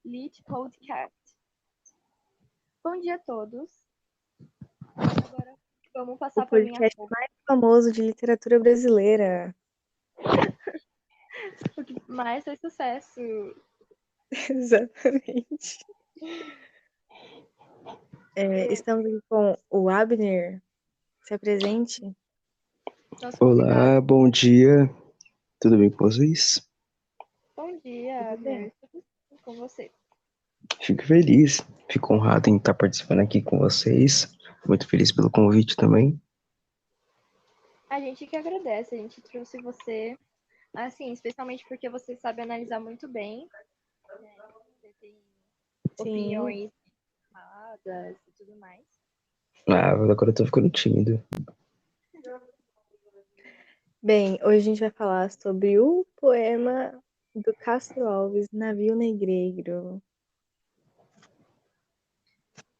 Lit Podcast. Bom dia a todos. Agora vamos O passar para minha podcast mais famoso de literatura brasileira. o que mais fez sucesso. Exatamente. Estamos aqui com o Abner. Se apresente. Nosso convidado. Olá, bom dia. Tudo bem com vocês? Bom dia, Tudo bem. Abner. Tudo bem com você? Fico feliz, fico honrado em estar participando aqui com vocês. Muito feliz pelo convite também. A gente que agradece, a gente trouxe você, assim, especialmente porque você sabe analisar muito bem, né? Você tem opiniões informadas e tudo mais. Agora eu tô ficando tímido. Bem, hoje a gente vai falar sobre o poema do Castro Alves, Navio Negreiro.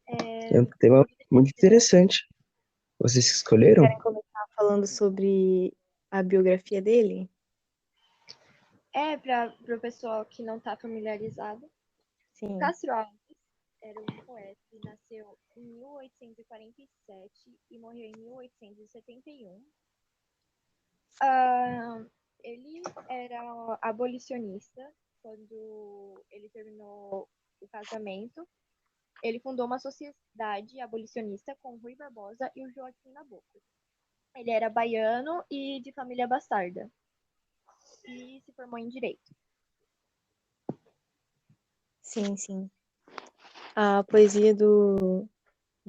É um tema muito interessante. Vocês escolheram? Querem começar falando sobre a biografia dele? Para o pessoal que não está familiarizado, Sim. Castro Alves era um poeta que nasceu em 1847 e morreu em 1871. Ele era abolicionista quando ele terminou o casamento. Ele fundou uma sociedade abolicionista com Rui Barbosa e o Joaquim Nabuco. Ele era baiano e de família bastarda. E se formou em Direito. Sim. A poesia do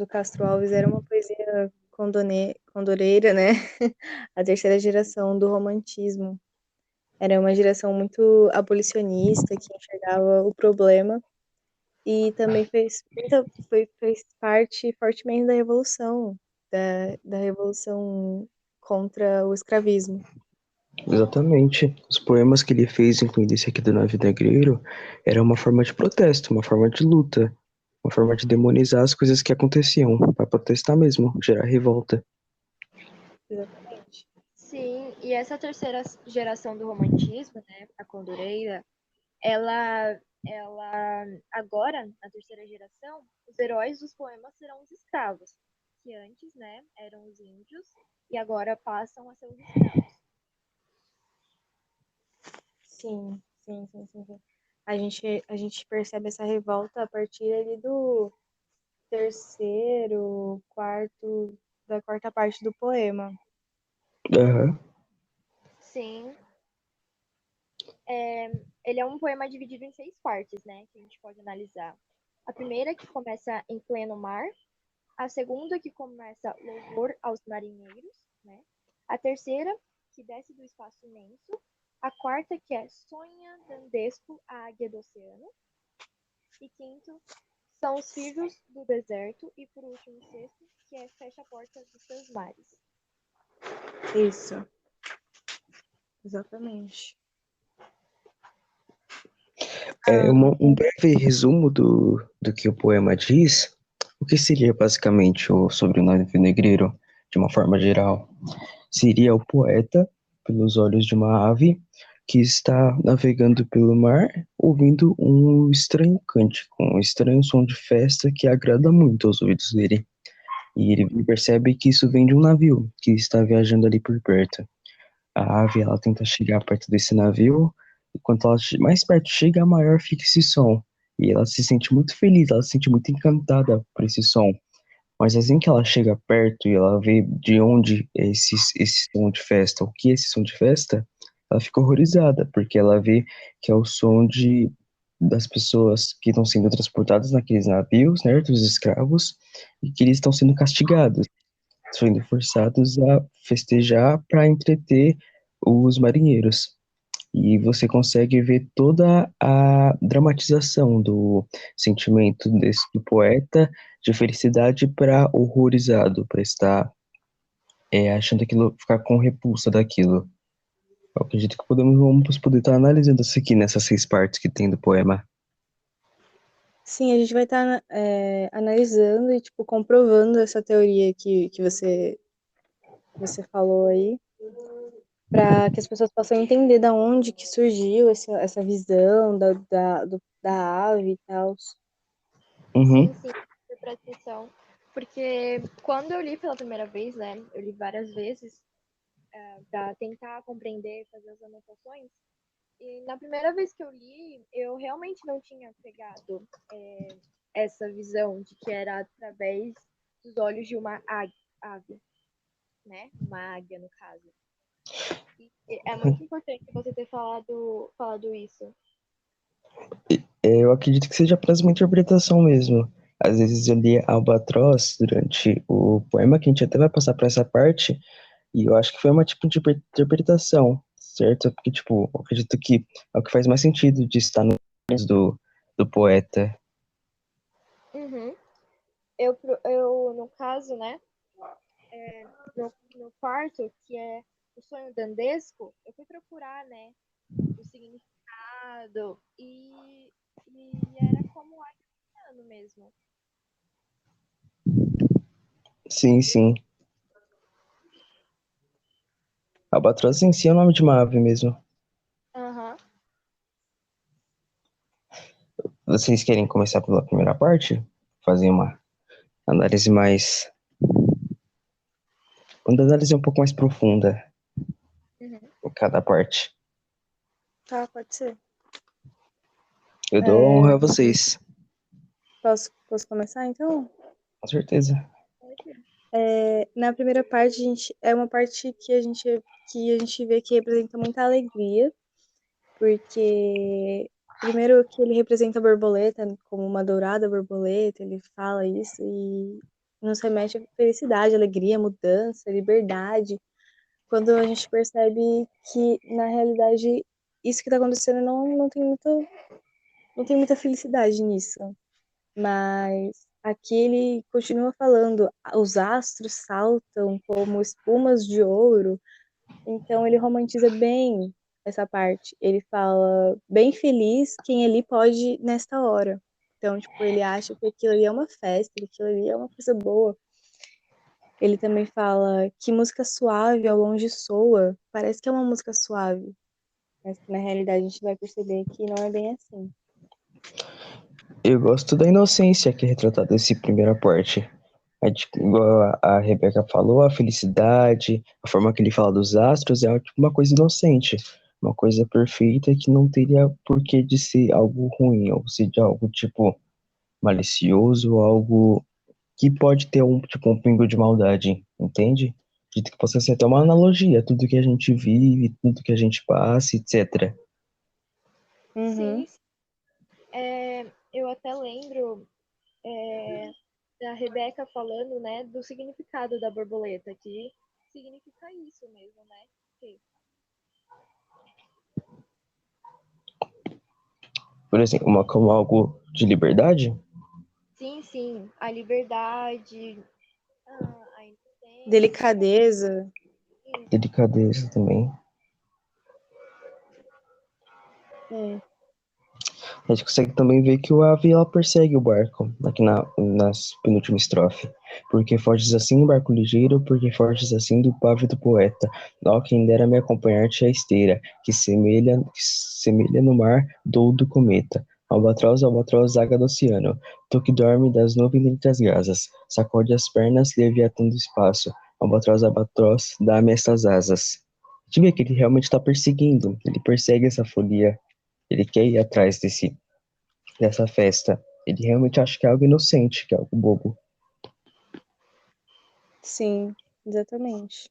Castro Alves era uma poesia condoreira, né? A terceira geração do romantismo. Era uma geração muito abolicionista, que enxergava o problema e também fez parte fortemente da revolução, da revolução contra o escravismo. Exatamente. Os poemas que ele fez, incluindo esse aqui do Navio Negreiro, era uma forma de protesto, uma forma de luta, uma forma de demonizar as coisas que aconteciam, para protestar mesmo, gerar revolta. Exatamente. Sim, e essa terceira geração do romantismo, né, a Condoreira, ela agora, na terceira geração, os heróis dos poemas serão os escravos, que antes, né, eram os índios e agora passam a ser os escravos. Sim. A gente percebe essa revolta a partir ali do da quarta parte do poema. Aham. Sim. Ele é um poema dividido em 6 partes, né, que a gente pode analisar. A primeira, que começa em pleno mar. A segunda, que começa louvor aos marinheiros, né? A terceira, que desce do espaço imenso. A quarta, que é sonha dandesco a águia do oceano. E quinto, são os filhos do deserto. E por último, sexto, que é fecha a porta dos seus mares. Isso. Exatamente. Um breve resumo do que o poema diz. O que seria basicamente sobre o navio negreiro, de uma forma geral? Seria o poeta, pelos olhos de uma ave, que está navegando pelo mar, ouvindo um estranho cântico, um estranho som de festa que agrada muito aos ouvidos dele. E ele percebe que isso vem de um navio que está viajando ali por perto. A ave, ela tenta chegar perto desse navio, e quanto ela mais perto chega, maior fica esse som. E ela se sente muito feliz, ela se sente muito encantada por esse som. Mas assim que ela chega perto e ela vê de onde é esse som de festa, o que é esse som de festa, ela fica horrorizada, porque ela vê que é o som das pessoas que estão sendo transportadas naqueles navios, né, dos escravos, e que eles estão sendo castigados, sendo forçados a festejar para entreter os marinheiros. E você consegue ver toda a dramatização do sentimento do poeta de felicidade para horrorizado, para estar achando aquilo, ficar com repulsa daquilo. Eu acredito que vamos poder estar analisando isso aqui nessas 6 partes que tem do poema. Sim, a gente vai estar analisando e tipo comprovando essa teoria que você falou aí. para que as pessoas possam entender da onde que surgiu essa visão da ave e tal. Uhum. Sim, presta atenção. Porque quando eu li pela primeira vez, né? Eu li várias vezes para tentar compreender, fazer as anotações. E na primeira vez que eu li, eu realmente não tinha pegado essa visão de que era através dos olhos de uma ave, né? Uma águia, no caso. E é muito importante você ter falado isso. Eu acredito que seja apenas uma interpretação mesmo. Às vezes eu li Albatroz durante o poema, que a gente até vai passar para essa parte, e eu acho que foi uma tipo de interpretação, certo? Porque, tipo, eu acredito que é o que faz mais sentido de estar no do poeta. Uhum. No caso, né? No quarto, que é o sonho dantesco, eu fui procurar, né? O significado e era como ariano mesmo. Sim, sim. Albatroz em si é o nome de uma ave mesmo. Aham. Vocês querem começar pela primeira parte? Fazer uma análise mais. Uma análise um pouco mais profunda Uhum. em cada parte. Tá, pode ser. Eu dou honra a vocês, Posso começar, então? com certeza. Na primeira parte, é uma parte que a gente vê que representa muita alegria, porque primeiro que ele representa a borboleta como uma dourada borboleta, ele fala isso e nos remete à felicidade, alegria, mudança, liberdade. Quando a gente percebe que, na realidade, isso que está acontecendo não tem muita felicidade nisso. Mas aqui ele continua falando, os astros saltam como espumas de ouro. Então ele romantiza bem essa parte. Ele fala bem feliz quem ali pode nesta hora. Então, tipo, ele acha que aquilo ali é uma festa, que aquilo ali é uma coisa boa. Ele também fala que música suave ao longe soa, parece que é uma música suave, mas que na realidade a gente vai perceber que não é bem assim. Eu gosto da inocência que é retratada nessa primeira parte. Igual a Rebeca falou, a felicidade, a forma que ele fala dos astros é tipo, uma coisa inocente, uma coisa perfeita que não teria porquê de ser algo ruim, ou seja, algo tipo malicioso, algo que pode ter tipo um pingo de maldade, entende? Acredito que possa ser até uma analogia, tudo que a gente vive, tudo que a gente passa, etc. Uhum. Sim, eu até lembro da Rebeca falando, né, do significado da borboleta, que significa isso mesmo, né? Que, Por exemplo, como algo de liberdade, sim, a liberdade, a inocência. Delicadeza. delicadeza também. É. A gente consegue também ver que o ave ela persegue o barco, aqui nas penúltima estrofe. Porque fortes assim, barco ligeiro, porque fortes assim do pavio do poeta. Ó, quem dera me acompanhar-te a esteira, que semelha no mar do cometa. Albatroz, água do oceano. Tu que dorme das nuvens entre as gasas. Sacode as pernas, leviatã do espaço. Albatroz, dá-me estas asas. A gente vê que ele realmente está perseguindo, ele persegue essa folia, ele quer ir atrás dessa festa. Ele realmente acha que é algo inocente, que é algo bobo. Sim, exatamente.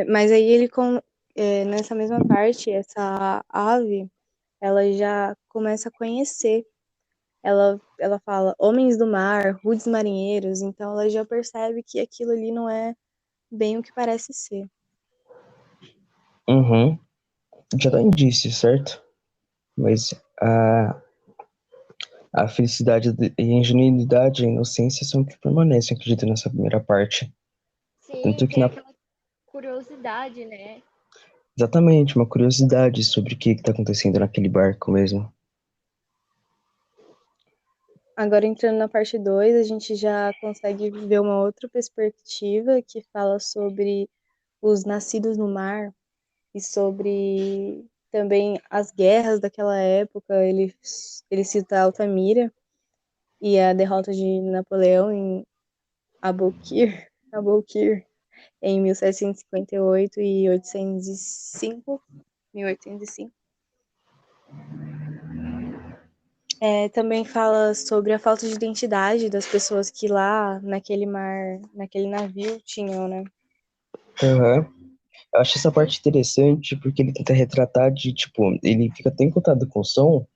Mas aí nessa mesma parte, essa ave, ela já começa a conhecer. Ela fala homens do mar, rudes marinheiros, então ela já percebe que aquilo ali não é bem o que parece ser. Uhum. Já dá indício, certo? Mas a felicidade e a ingenuidade e a inocência são o que permanecem, acredito, nessa primeira parte. Sim, Tanto que tem aquela curiosidade, né? exatamente, uma curiosidade sobre o que está acontecendo naquele barco mesmo. Agora, entrando na parte 2, a gente já consegue ver uma outra perspectiva que fala sobre os nascidos no mar e sobre também as guerras daquela época. Ele cita Altamira e a derrota de Napoleão em Aboukir, Aboukir em 1758 e 805, 1805. Também fala sobre a falta de identidade das pessoas que lá naquele mar, naquele navio tinham, né? Aham. Eu acho essa Sim, parte interessante porque ele tenta retratar de, tipo, ele fica tão encantado com o som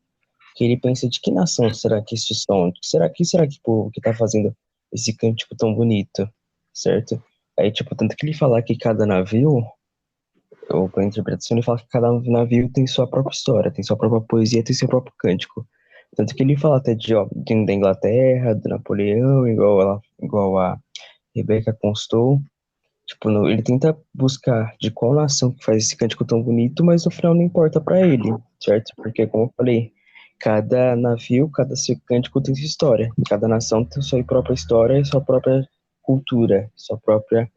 que ele pensa de que nação será que este som? Será que povo que tá fazendo esse cântico tão bonito, certo? Aí, tipo, tanto que ele fala que cada navio, ou pela interpretação, ele fala que cada navio tem sua própria história, tem sua própria poesia, tem seu próprio cântico. Tanto que ele fala até de, ó, da Inglaterra, do Napoleão, igual a Rebecca constou. Tipo, ele tenta buscar de qual nação que faz esse cântico tão bonito, mas no final não importa pra ele, certo? Porque, como eu falei, cada navio, cada seu cântico tem sua história. Cada nação tem sua própria história e sua própria cultura, sua própria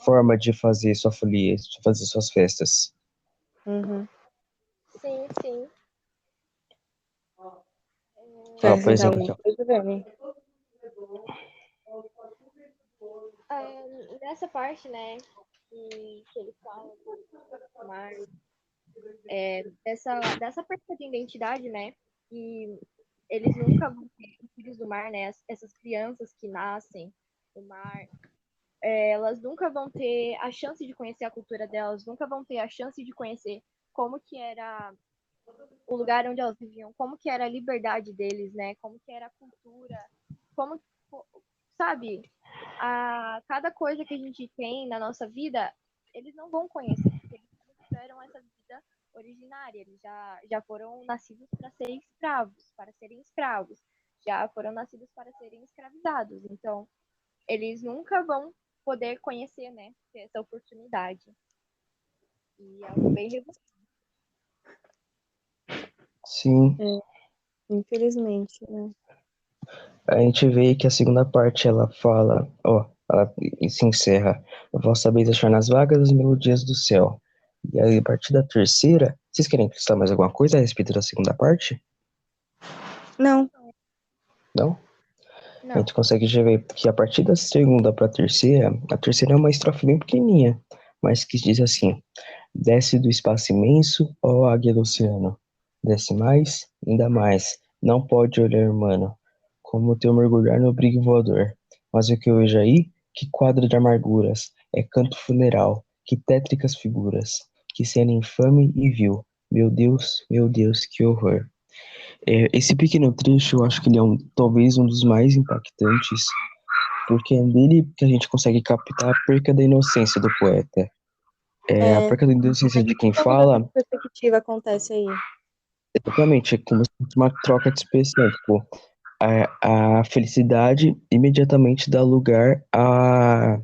forma de fazer sua folia, de fazer suas festas. Uhum. sim, sim. Quer Ó, por acrescentar exemplo, alguma aqui, ó. coisa, Dani? Nessa parte, né, que ele fala do mar, dessa perda de identidade, né, e eles nunca vão ter os filhos do mar, né, essas crianças que nascem no mar, elas nunca vão ter a chance de conhecer a cultura delas, nunca vão ter a chance de conhecer como que era o lugar onde elas viviam, como que era a liberdade deles, né, como que era a cultura, como, sabe, cada coisa que a gente tem na nossa vida, eles não vão conhecer, porque eles não tiveram essa vida originária, eles já foram nascidos para serem escravos, já foram nascidos para serem escravizados. Então, eles nunca vão poder conhecer, né, ter essa oportunidade. E é algo bem revoltante. Sim, É, infelizmente, né? a gente vê que a segunda parte ela fala, ó, ela se encerra. Vós sabeis achar nas vagas as melodias do céu. E aí, a partir da terceira, vocês querem acrescentar mais alguma coisa a respeito da segunda parte? Não, Não? A Não, gente consegue já ver que a partir da segunda para a terceira é uma estrofe bem pequenininha, mas que diz assim: desce do espaço imenso, ó águia do oceano. Desce mais, ainda mais. Não pode olhar, mano, como teu mergulhar no brigue voador. Mas o que eu vejo aí, que quadro de amarguras, é canto funeral, que tétricas figuras, que cena infame e vil. Meu Deus, que horror. Esse pequeno trecho, eu acho que ele é talvez um dos mais impactantes, porque é nele que a gente consegue captar a perca da inocência do poeta. A é, perca da inocência de quem uma mudança fala, de perspectiva acontece aí. exatamente, é como se fosse uma troca de expressão, tipo, a felicidade imediatamente dá lugar a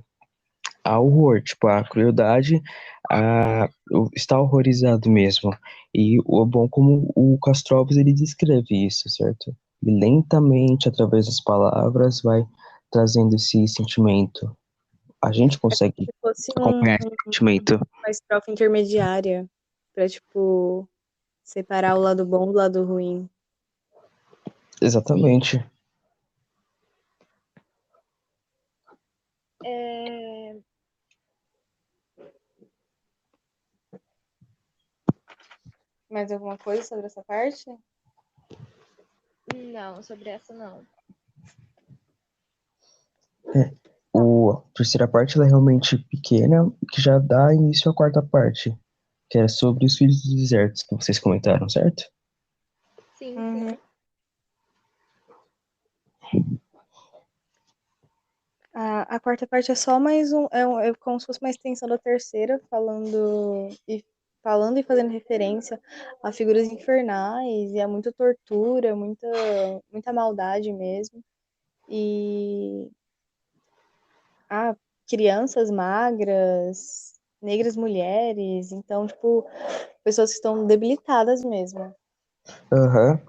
horror, tipo, a crueldade, está horrorizado mesmo. E o bom como o Castrovas ele descreve isso, certo? E lentamente, através das palavras, vai trazendo esse sentimento. A gente consegue Se fosse acompanhar esse sentimento. uma estrofe intermediária pra, tipo, separar o lado bom do lado ruim. sim. Exatamente. É, Mais alguma coisa sobre essa parte? não, sobre essa não. A terceira parte ela é realmente pequena, que já dá início à quarta parte, que é sobre os filhos dos desertos, que vocês comentaram, certo? Sim, sim. Uhum. A quarta parte é só mais é como se fosse uma extensão da terceira, falando e fazendo referência a figuras infernais e a muita tortura, muita maldade mesmo. E a crianças magras, negras mulheres, então, tipo, pessoas que estão debilitadas mesmo. Aham.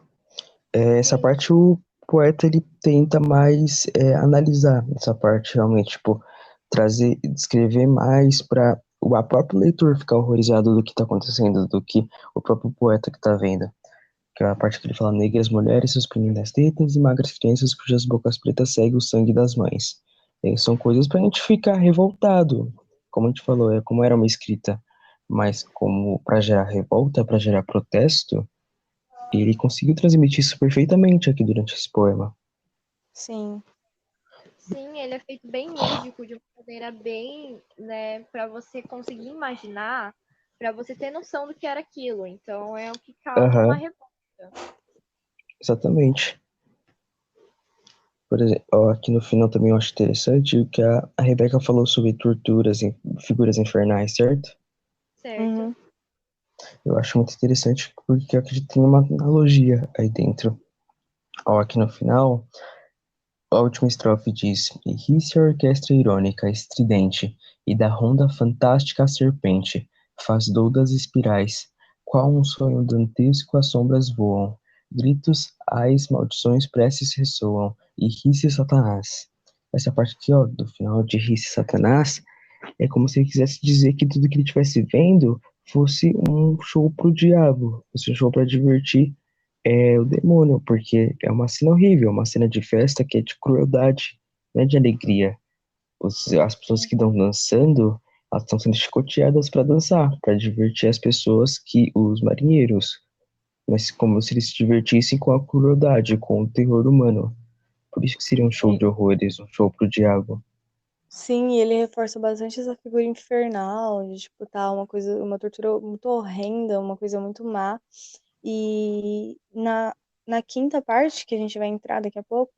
Essa Sim, parte o poeta ele tenta mais analisar essa parte realmente, tipo, trazer, descrever mais para o próprio leitor ficar horrorizado do que está acontecendo, do que o próprio poeta que está vendo. Que é a parte que ele fala: negras mulheres suspendendo as tetas e magras crianças cujas bocas pretas seguem o sangue das mães. São coisas pra gente ficar revoltado. Como a gente falou, é como era uma escrita, mas como para gerar revolta, para gerar protesto, ele conseguiu transmitir isso perfeitamente aqui durante esse poema. Sim. Sim, ele é feito bem lúdico, de uma maneira bem, né, para você conseguir imaginar, para você ter noção do que era aquilo. Então é o que causa uma Aham, revolta. exatamente. Por exemplo, ó, aqui no final também eu acho interessante o que a Rebeca falou sobre torturas e figuras infernais, certo? Certo? Uhum. Eu acho muito interessante porque eu acredito que tem uma analogia aí dentro. Ó, aqui no final, a última estrofe diz: "E ri-se a orquestra irônica, estridente, e da ronda fantástica a serpente faz doudas espirais, qual um sonho dantesco as sombras voam, gritos, ais, maldições, preces ressoam, e ri-se Satanás." Essa parte aqui, ó, do final de ri-se Satanás, é como se ele quisesse dizer que tudo que ele estivesse vendo fosse um show pro diabo, fosse um show para divertir o demônio, porque é uma cena horrível, uma cena de festa que é de crueldade, não é de alegria. As pessoas que estão dançando, elas estão sendo chicoteadas para dançar, para divertir as pessoas, que os marinheiros, mas como se eles se divertissem com a crueldade, com o terror humano. Por isso que seria um show E- de horrores, um show pro diabo. Sim, e ele reforça bastante essa figura infernal, de tipo, tá uma coisa, uma tortura muito horrenda, uma coisa muito má. E na quinta parte, que a gente vai entrar daqui a pouco,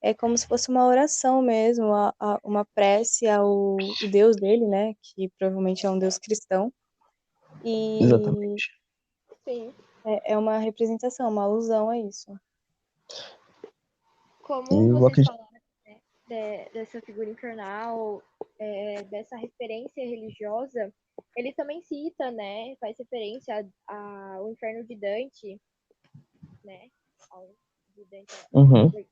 é como se fosse uma oração mesmo, uma prece ao o Deus dele, né? Que provavelmente é um Deus cristão. E Exatamente. Sim. é uma representação, uma alusão a isso. Como Eu vocês acredito. falaram, né, dessa figura infernal, dessa referência religiosa, ele também cita, né, faz referência ao inferno de Dante, né, ao de Dante Uhum, Alighieri.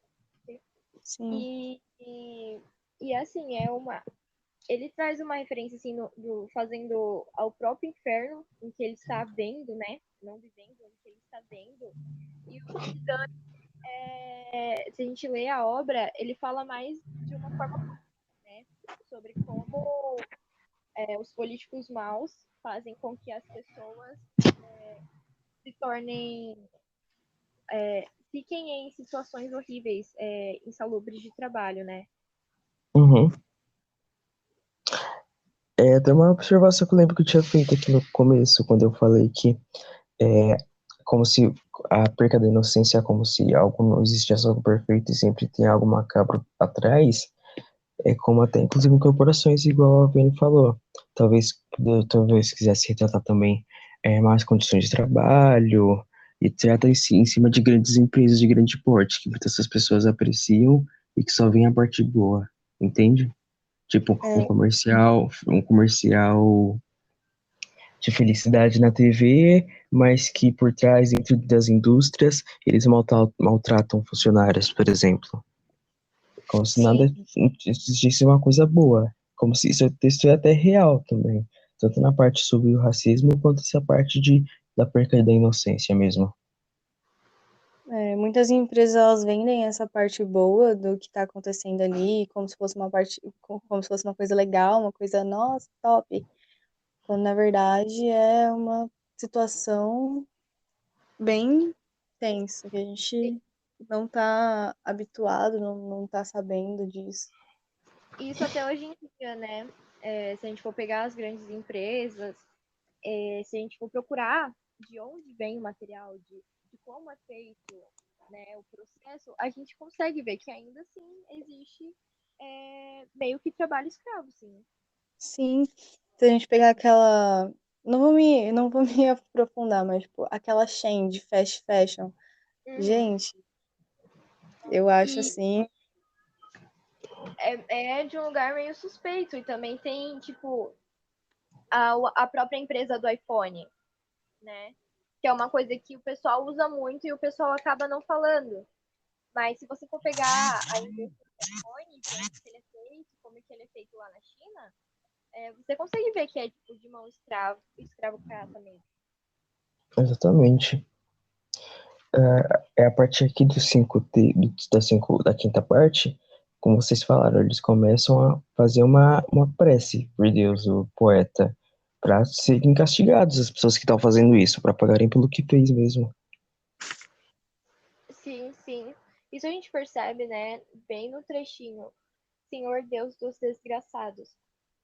Sim. E assim, ele traz uma referência assim fazendo ao próprio inferno em que ele está vendo, né, não vivendo, em que ele está vendo. E o de Dante, se a gente lê a obra, ele fala mais de uma forma, né, sobre como os políticos maus fazem com que as pessoas se tornem, fiquem em situações horríveis, insalubres de trabalho, né? uhum. Tem uma observação que eu lembro que eu tinha feito aqui no começo, quando eu falei que é como se a perca da inocência é como se algo não existisse algo perfeito e sempre tem algo macabro atrás. É como até, inclusive, em corporações, igual a Vini falou. Talvez quisesse retratar também mais condições de trabalho e trata em cima de grandes empresas de grande porte, que muitas dessas pessoas apreciam e que só vem a parte boa, entende? Tipo, É, um comercial de felicidade na TV, mas que por trás, dentro das indústrias, eles maltratam funcionários, por exemplo. Como se nada sim. existisse uma coisa boa. Como se isso é até real também. Tanto na parte sobre o racismo, quanto essa parte da perca da inocência mesmo. Muitas empresas elas vendem essa parte boa do que está acontecendo ali, como se fosse uma parte, como se fosse uma coisa legal, uma coisa, nossa, top. Quando na verdade é uma situação bem tensa, que a gente não está habituado, não está sabendo disso. Isso até hoje em dia, né? Se a gente for pegar as grandes empresas, se a gente for procurar de onde vem o material, de como é feito, né, o processo, a gente consegue ver que ainda assim existe meio que trabalho escravo, sim. Sim, se a gente pegar aquela. Não vou me aprofundar, mas tipo, aquela chain de fast fashion. Uhum. Gente, eu acho E assim. é de um lugar meio suspeito. E também tem, tipo, a própria empresa do iPhone, né? Que é uma coisa que o pessoal usa muito e o pessoal acaba não falando. Mas se você for pegar a indústria do telefone, de onde que ele é feito, como que ele é feito lá na China, você consegue ver que é tipo de mão escravocrata mesmo. Exatamente. É a partir aqui da quinta parte, como vocês falaram, eles começam a fazer uma prece por Deus, o poeta, para serem castigados as pessoas que estão fazendo isso, para pagarem pelo que fez mesmo. Sim, sim. Isso a gente percebe, né, bem no trechinho. Senhor Deus dos desgraçados,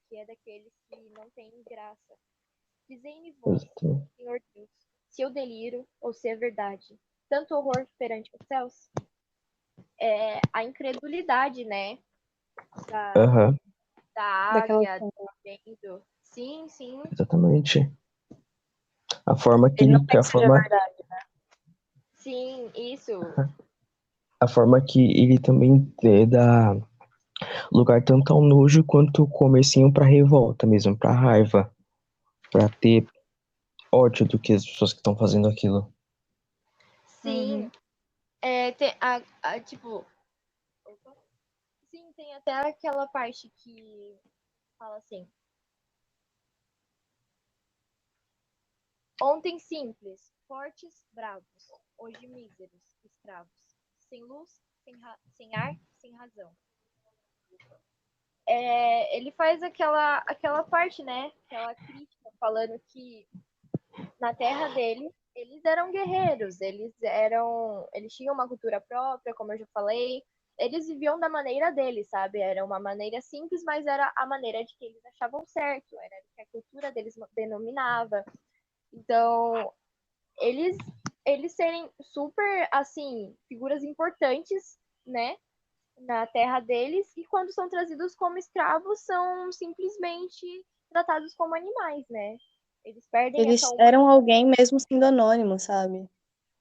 que é daqueles que não têm graça. Dizei-me vós, Exatamente. Senhor Deus, se eu deliro ou se é verdade. Tanto horror perante os céus. A incredulidade, né, da, Aham, da Daquela águia, forma. do vento. Sim, sim, exatamente. A forma que Ele não ele, quer que seja verdade. sim, isso. a forma que ele também dá lugar tanto ao nojo quanto o comecinho pra revolta mesmo, pra raiva, pra ter ódio do que as pessoas que estão fazendo aquilo. Sim, Uhum. tem tipo, opa. Sim, tem até aquela parte que fala assim: ontem simples, fortes, bravos, hoje míseros, escravos, sem luz, sem ar, sem razão. Ele faz aquela parte, né? Aquela crítica, falando que na terra dele, eles eram guerreiros, eles tinham uma cultura própria, como eu já falei, eles viviam da maneira deles, sabe? Era uma maneira simples, mas era a maneira de que eles achavam certo, era o que a cultura deles denominava. Então, eles eles serem super assim, figuras importantes, né? Na terra deles, e quando são trazidos como escravos, são simplesmente tratados como animais, né? Eles perdem essa Eles humanidade. eram alguém mesmo sendo anônimo, sabe?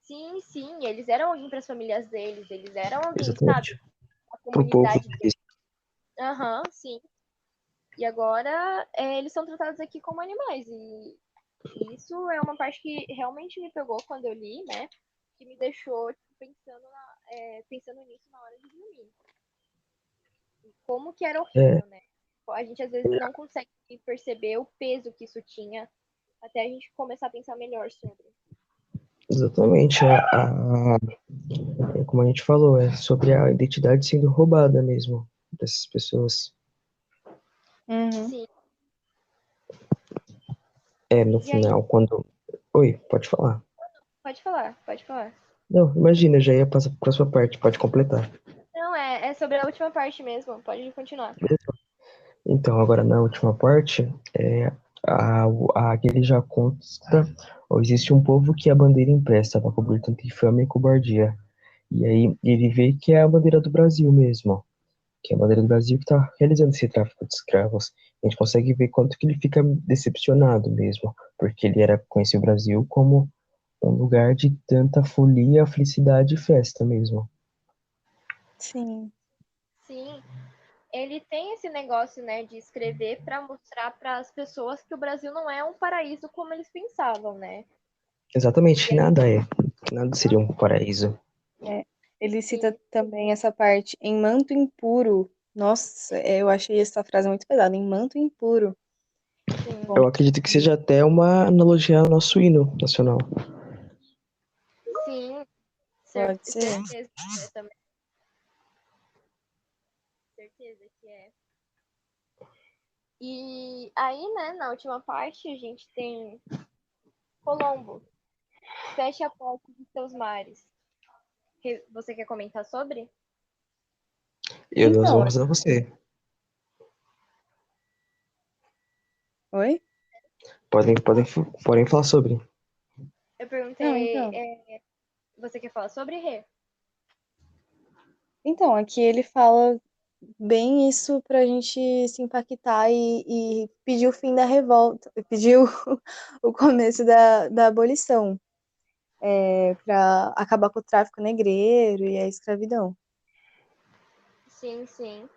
Sim, sim, eles eram alguém para as famílias deles, eles eram alguém, sabe? Exatamente. A Pro povo comunidade deles. deles. Aham, sim. E agora eles são tratados aqui como animais. E isso é uma parte que realmente me pegou quando eu li, né? Que me deixou tipo, pensando nisso na hora de dormir. E como que era É, horrível, né? A gente às vezes não consegue perceber o peso que isso tinha até a gente começar a pensar melhor sobre. exatamente. Como a gente falou, é sobre a identidade sendo roubada mesmo dessas pessoas. Uhum. Sim. No E aí, final, quando. Oi, pode falar. pode falar, pode falar. Não, imagina, já ia passar pra sua parte, pode completar. Não, é sobre a última parte mesmo. Pode continuar. Então, agora na última parte, aquele já consta, ou existe um povo que a bandeira empresta para cobrir tanta infâmia e cobardia. E aí ele vê que é a bandeira do Brasil mesmo, que é a bandeira do Brasil que está realizando esse tráfico de escravos. A gente consegue ver quanto que ele fica decepcionado mesmo, porque ele conhecia o Brasil como um lugar de tanta folia, felicidade e festa mesmo. Sim. Sim, ele tem esse negócio, né, de escrever para mostrar para as pessoas que o Brasil não é um paraíso como eles pensavam, né? Exatamente, E aí, nada seria um paraíso. É. Ele cita sim, também essa parte em manto impuro. Nossa, eu achei essa frase muito pesada. Em manto impuro. sim, Eu Bom, acredito que seja até uma analogia ao nosso hino nacional. sim, pode ser. certeza que é também, certeza que é. E aí, né, na última parte, a gente tem Colombo, feche a porta dos seus mares. Você quer comentar sobre? Eu dou as Então, honras a você. oi? Podem falar sobre. Eu Não, perguntei, então. você quer falar sobre, Rê? Então, aqui ele fala bem isso pra gente se impactar e pedir o fim da revolta, pedir o começo da abolição, para acabar com o tráfico negreiro e a escravidão. Sim, sim.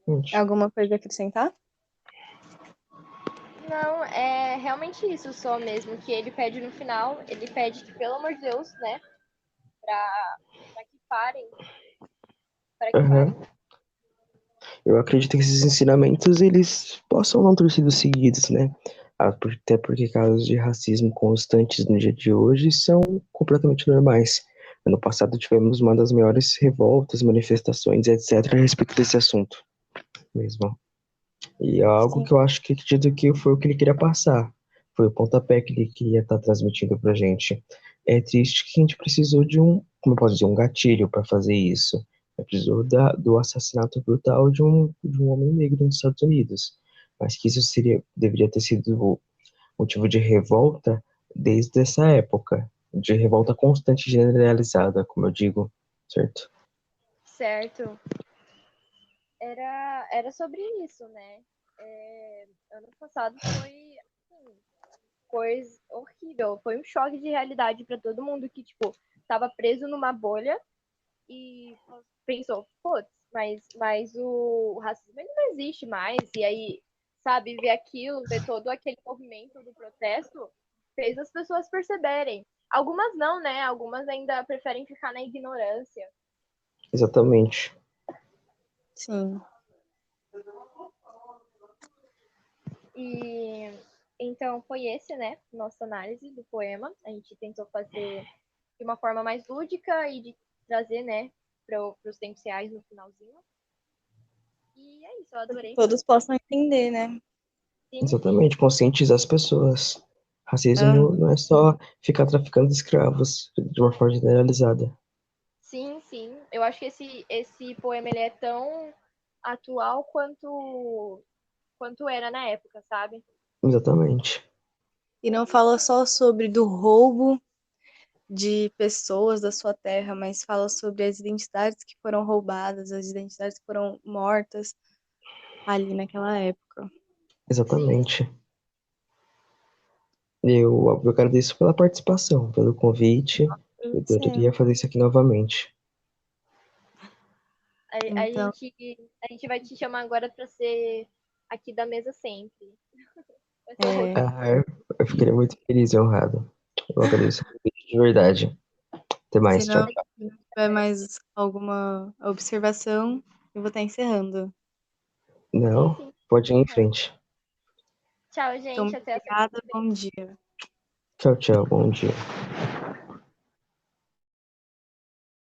Gente, Alguma coisa a acrescentar? Não, é realmente isso só mesmo, que ele pede no final, ele pede que, pelo amor de Deus, né, pra que parem, para que Aham. parem. Eu acredito que esses ensinamentos, eles possam não ter sido seguidos, né? Até porque casos de racismo constantes no dia de hoje são completamente normais. Ano passado tivemos uma das maiores revoltas, manifestações, etc., a respeito desse assunto mesmo. E é algo Sim, que eu acho que acredito que foi o que ele queria passar. Foi o pontapé que ele queria estar transmitindo pra gente. É triste que a gente precisou de como eu posso dizer, um gatilho para fazer isso. Precisou do assassinato brutal de um homem negro nos Estados Unidos. Mas que isso deveria ter sido motivo de revolta desde essa época. De revolta constante e generalizada, como eu digo, certo? Certo. Era sobre isso, né? Ano passado foi assim, coisa horrível. Foi um choque de realidade para todo mundo que, tipo, tava preso numa bolha e pensou, putz, mas o racismo ele não existe mais. E aí, sabe, ver aquilo, ver todo aquele movimento do protesto, fez as pessoas perceberem. Algumas não, né? Algumas ainda preferem ficar na ignorância. Exatamente. sim. E então foi esse, né, nossa análise do poema. A gente tentou fazer de uma forma mais lúdica e de trazer, né, para os tempos reais no finalzinho. E é isso, eu Para que adorei todos fazer. possam entender, né? Sim, sim. Exatamente, conscientizar as pessoas. Ah, Racismo não é só ficar traficando escravos de uma forma generalizada. Sim, sim. Eu acho que esse poema ele é tão atual quanto era na época, sabe? Exatamente. e não fala só sobre do roubo de pessoas da sua terra, mas fala sobre as identidades que foram roubadas, as identidades que foram mortas ali naquela época. Sim. Exatamente. Eu agradeço pela participação, pelo convite. Eu adoraria Sim. fazer isso aqui novamente. A, a Então, gente, a gente vai te chamar agora para ser aqui da mesa sempre. Vai ser o host. é, Ah, eu ficaria muito feliz e honrado. Eu agradeço o convite de verdade. Até se mais. Tchau, não Obrigada, tchau. tiver mais alguma observação, eu vou estar encerrando. sim, Não, sim. pode ir em Aham. frente. Tchau, Então, gente. muito Até a semana obrigada, que vem. bom dia. Tchau, tchau. Bom dia.